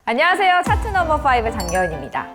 안녕하세요. 차트 넘버 5 장여은입니다.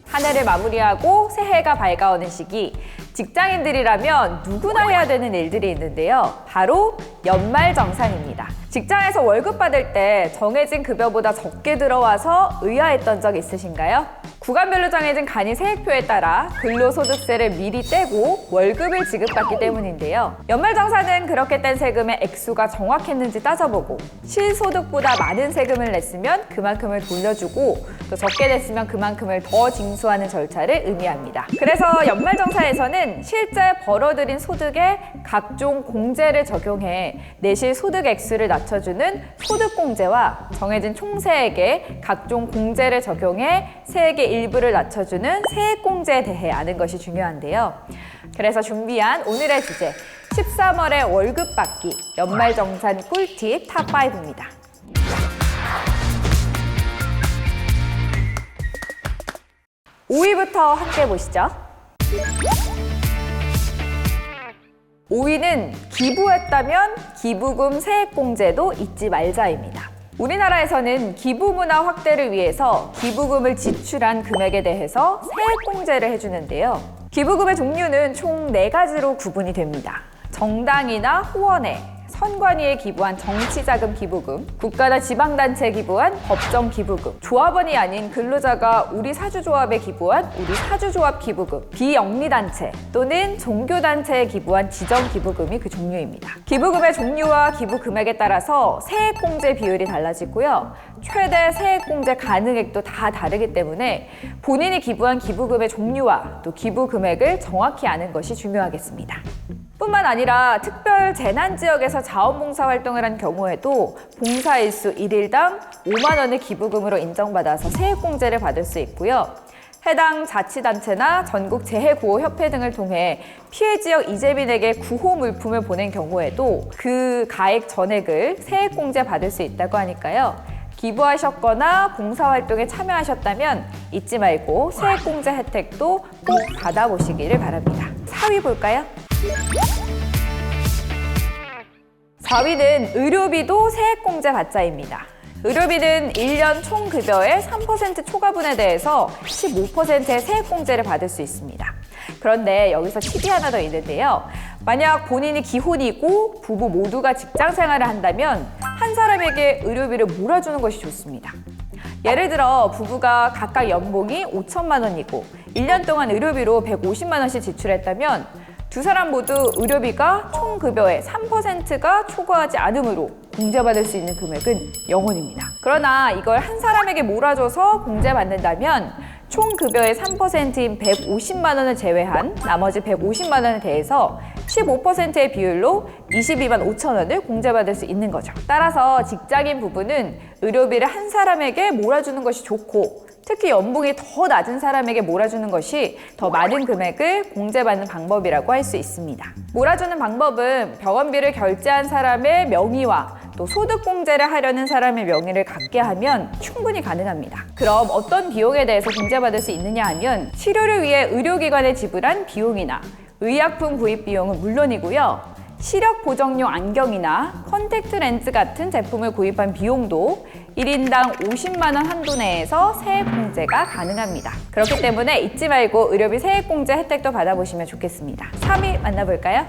한 해를 마무리하고 새해가 밝아오는 시기, 직장인들이라면 누구나 해야 되는 일들이 있는데요. 바로 연말정산입니다. 직장에서 월급 받을 때 정해진 급여보다 적게 들어와서 의아했던 적 있으신가요? 구간별로 정해진 간이 세액표에 따라 근로소득세를 미리 떼고 월급을 지급받기 때문인데요. 연말정산은 그렇게 뗀 세금의 액수가 정확했는지 따져보고 실소득보다 많은 세금을 냈으면 그만큼을 돌려주고 또 적게 냈으면 그만큼을 더 징수하는 절차를 의미합니다. 그래서 연말정산에서는 실제 벌어들인 소득에 각종 공제를 적용해 내실 소득 액수를 낮춰주는 소득공제와 정해진 총세액에 각종 공제를 적용해 세액의 일부를 낮춰주는 세액공제에 대해 아는 것이 중요한데요. 그래서 준비한 오늘의 주제, 13월에 월급 받기, 연말정산 꿀팁 탑5입니다. (5위부터) 함께 보시죠. 5위는 기부했다면 기부금 세액공제도 잊지 말자입니다. 우리나라에서는 기부 문화 확대를 위해서 기부금을 지출한 금액에 대해서 세액공제를 해주는데요. 기부금의 종류는 총 4가지로 구분이 됩니다. 정당이나 후원회, 선관위에 기부한 정치자금 기부금, 국가나 지방단체에 기부한 법정 기부금, 조합원이 아닌 근로자가 우리 사주조합에 기부한 우리 사주조합 기부금, 비영리단체 또는 종교단체에 기부한 지정 기부금이 그 종류입니다. 기부금의 종류와 기부 금액에 따라서 세액공제 비율이 달라지고요. 최대 세액공제 가능액도 다 다르기 때문에 본인이 기부한 기부금의 종류와 또 기부 금액을 정확히 아는 것이 중요하겠습니다. 뿐만 아니라 특별 재난 지역에서 자원봉사 활동을 한 경우에도 봉사일수 1일당 5만 원의 기부금으로 인정받아서 세액공제를 받을 수 있고요. 해당 자치단체나 전국재해구호협회 등을 통해 피해 지역 이재민에게 구호 물품을 보낸 경우에도 그 가액 전액을 세액공제 받을 수 있다고 하니까요. 기부하셨거나 봉사활동에 참여하셨다면 잊지 말고 세액공제 혜택도 꼭 받아보시기를 바랍니다. 4위 볼까요? 4위는 의료비도 세액공제 받자입니다. 의료비는 1년 총 급여의 3% 초과분에 대해서 15%의 세액공제를 받을 수 있습니다. 그런데 여기서 팁이 하나 더 있는데요. 만약 본인이 기혼이고 부부 모두가 직장 생활을 한다면 한 사람에게 의료비를 몰아주는 것이 좋습니다. 예를 들어 부부가 각각 연봉이 5천만 원이고 1년 동안 의료비로 150만 원씩 지출했다면 두 사람 모두 의료비가 총 급여의 3%가 초과하지 않으므로 공제받을 수 있는 금액은 0원입니다. 그러나 이걸 한 사람에게 몰아줘서 공제받는다면 총 급여의 3%인 150만 원을 제외한 나머지 150만 원에 대해서 15%의 비율로 22만 5천 원을 공제받을 수 있는 거죠. 따라서 직장인 부부는 의료비를 한 사람에게 몰아주는 것이 좋고 특히 연봉이 더 낮은 사람에게 몰아주는 것이 더 많은 금액을 공제받는 방법이라고 할 수 있습니다. 몰아주는 방법은 병원비를 결제한 사람의 명의와 또 소득공제를 하려는 사람의 명의를 같게 하면 충분히 가능합니다. 그럼 어떤 비용에 대해서 공제받을 수 있느냐 하면 치료를 위해 의료기관에 지불한 비용이나 의약품 구입 비용은 물론이고요. 시력 보정용 안경이나 컨택트 렌즈 같은 제품을 구입한 비용도 1인당 50만 원 한도 내에서 세액공제가 가능합니다. 그렇기 때문에 잊지 말고 의료비 세액공제 혜택도 받아보시면 좋겠습니다. 3위 만나볼까요?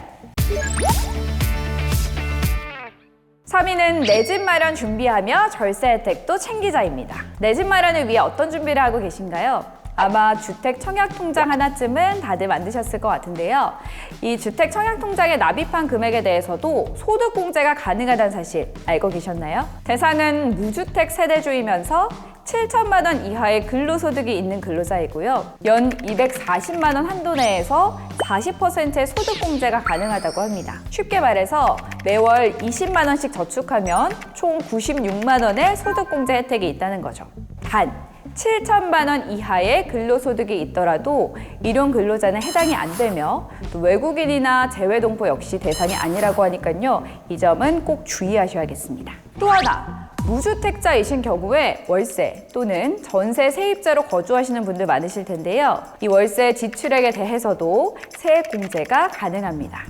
3위는 내 집 마련 준비하며 절세 혜택도 챙기자입니다. 내 집 마련을 위해 어떤 준비를 하고 계신가요? 아마 주택 청약통장 하나쯤은 다들 만드셨을 것 같은데요. 이 주택 청약통장에 납입한 금액에 대해서도 소득공제가 가능하다는 사실 알고 계셨나요? 대상은 무주택 세대주이면서 7천만 원 이하의 근로소득이 있는 근로자이고요. 연 240만 원 한도 내에서 40%의 소득공제가 가능하다고 합니다. 쉽게 말해서 매월 20만 원씩 저축하면 총 96만 원의 소득공제 혜택이 있다는 거죠. 단 7천만 원 이하의 근로소득이 있더라도 일용 근로자는 해당이 안 되며 또 외국인이나 재외동포 역시 대상이 아니라고 하니까요. 이 점은 꼭 주의하셔야겠습니다. 또 하나, 무주택자이신 경우에 월세 또는 전세 세입자로 거주하시는 분들 많으실 텐데요. 이 월세 지출액에 대해서도 세액 공제가 가능합니다.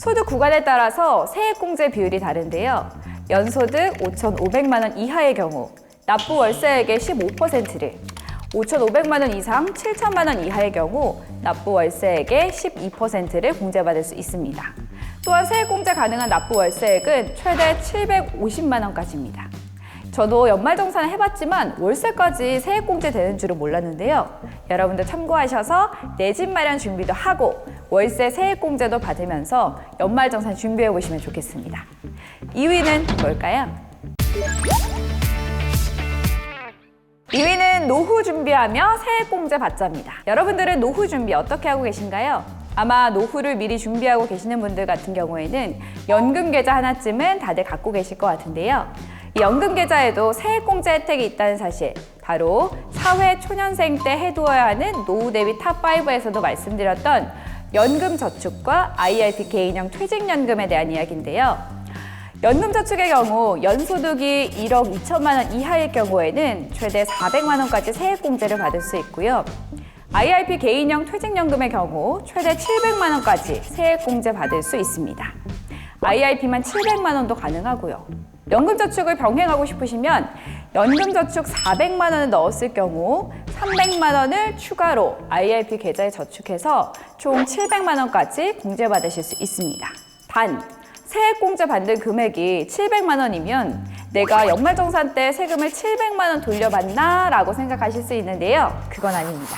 소득 구간에 따라서 세액공제 비율이 다른데요. 연소득 5,500만 원 이하의 경우 납부 월세액의 15%를, 5,500만 원 이상 7,000만 원 이하의 경우 납부 월세액의 12%를 공제받을 수 있습니다. 또한 세액공제 가능한 납부 월세액은 최대 750만 원까지입니다. 저도 연말정산을 해봤지만 월세까지 세액공제 되는 줄은 몰랐는데요. 여러분도 참고하셔서 내 집 마련 준비도 하고 월세 세액공제도 받으면서 연말정산 준비해보시면 좋겠습니다. 2위는 뭘까요? 2위는 노후 준비하며 세액공제 받자입니다. 여러분들은 노후 준비 어떻게 하고 계신가요? 아마 노후를 미리 준비하고 계시는 분들 같은 경우에는 연금 계좌 하나쯤은 다들 갖고 계실 것 같은데요. 이 연금 계좌에도 세액공제 혜택이 있다는 사실, 바로 사회초년생 때 해두어야 하는 노후 대비 탑5에서도 말씀드렸던 연금저축과 IRP 개인형 퇴직연금에 대한 이야기인데요. 연금저축의 경우 연소득이 1억 2천만 원 이하일 경우에는 최대 400만 원까지 세액공제를 받을 수 있고요. IRP 개인형 퇴직연금의 경우 최대 700만 원까지 세액공제 받을 수 있습니다. IRP만 700만 원도 가능하고요. 연금저축을 병행하고 싶으시면 연금저축 400만 원을 넣었을 경우 300만 원을 추가로 IRP 계좌에 저축해서 총 700만 원까지 공제받으실 수 있습니다. 단, 세액공제 받는 금액이 700만 원이면 내가 연말정산 때 세금을 700만 원 돌려받나? 라고 생각하실 수 있는데요. 그건 아닙니다.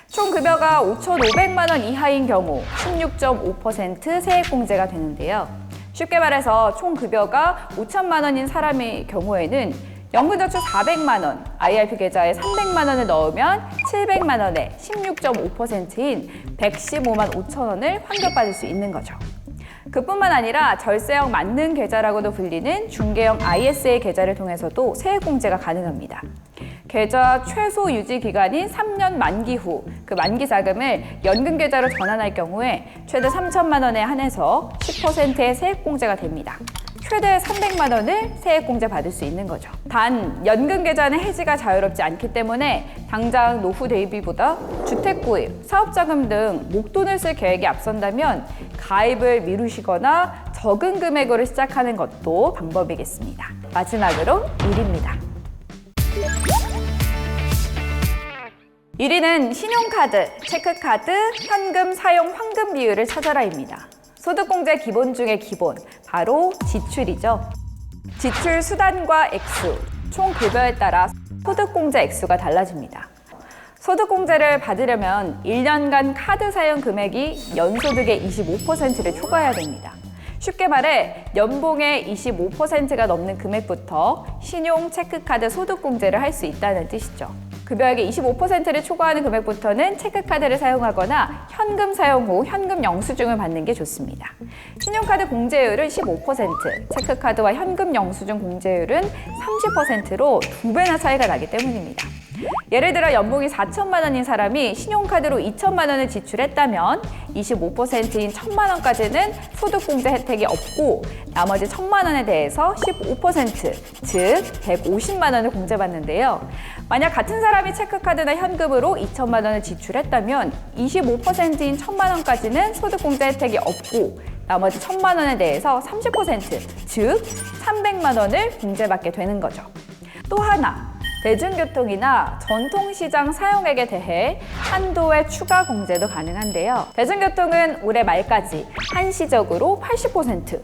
총 급여가 5,500만 원 이하인 경우 16.5% 세액공제가 되는데요. 쉽게 말해서 총 급여가 5천만 원인 사람의 경우에는 연금저축 400만 원, IRP 계좌에 300만 원을 넣으면 700만 원에 16.5%인 115만 5천 원을 환급받을 수 있는 거죠. 그뿐만 아니라 절세형 만능 계좌라고도 불리는 중개형 ISA 계좌를 통해서도 세액공제가 가능합니다. 계좌 최소 유지 기간인 3년 만기 후 그 만기 자금을 연금 계좌로 전환할 경우에 최대 3천만 원에 한해서 10%의 세액공제가 됩니다. 최대 300만 원을 세액공제 받을 수 있는 거죠. 단, 연금 계좌는 해지가 자유롭지 않기 때문에 당장 노후 대비보다 주택구입, 사업자금 등 목돈을 쓸 계획이 앞선다면 가입을 미루시거나 적은 금액으로 시작하는 것도 방법이겠습니다. 마지막으로 1위입니다. 1위는 신용카드, 체크카드, 현금 사용 환급 비율을 찾아라입니다. 소득공제 기본 중의 기본, 바로 지출이죠. 지출 수단과 액수, 총 급여에 따라 소득공제 액수가 달라집니다. 소득공제를 받으려면 1년간 카드 사용 금액이 연소득의 25%를 초과해야 됩니다. 쉽게 말해 연봉의 25%가 넘는 금액부터 신용 체크카드 소득공제를 할 수 있다는 뜻이죠. 급여액의 25%를 초과하는 금액부터는 체크카드를 사용하거나 현금 사용 후 현금 영수증을 받는 게 좋습니다. 신용카드 공제율은 15%, 체크카드와 현금 영수증 공제율은 30%로 2배나 차이가 나기 때문입니다. 예를 들어 연봉이 4천만 원인 사람이 신용카드로 2천만 원을 지출했다면 25%인 1천만 원까지는 소득공제 혜택이 없고 나머지 1천만 원에 대해서 15%, 즉 150만 원을 공제받는데요. 만약 같은 사람이 체크카드나 현금으로 2천만 원을 지출했다면 25%인 1천만 원까지는 소득공제 혜택이 없고 나머지 1천만 원에 대해서 30%, 즉 300만 원을 공제받게 되는 거죠. 또 하나, 대중교통이나 전통시장 사용액에 대해 한도의 추가 공제도 가능한데요. 대중교통은 올해 말까지 한시적으로 80%,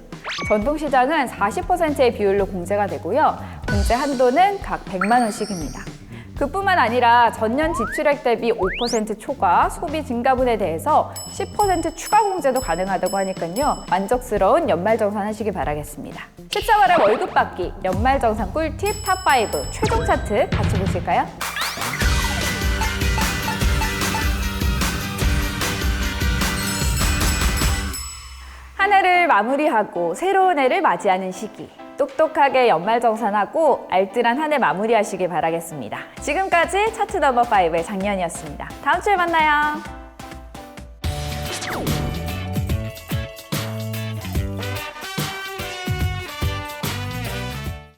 전통시장은 40%의 비율로 공제가 되고요. 공제 한도는 각 100만 원씩입니다. 그뿐만 아니라 전년 지출액 대비 5% 초과, 소비 증가분에 대해서 10% 추가 공제도 가능하다고 하니까요. 만족스러운 연말정산 하시기 바라겠습니다. 14월에 월급 받기, 연말정산 꿀팁 탑5 최종 차트 같이 보실까요? 한 해를 마무리하고 새로운 해를 맞이하는 시기. 똑똑하게 연말정산하고 알뜰한 한 해 마무리하시길 바라겠습니다. 지금까지 차트 넘버5의 장년이었습니다. 다음 주에 만나요.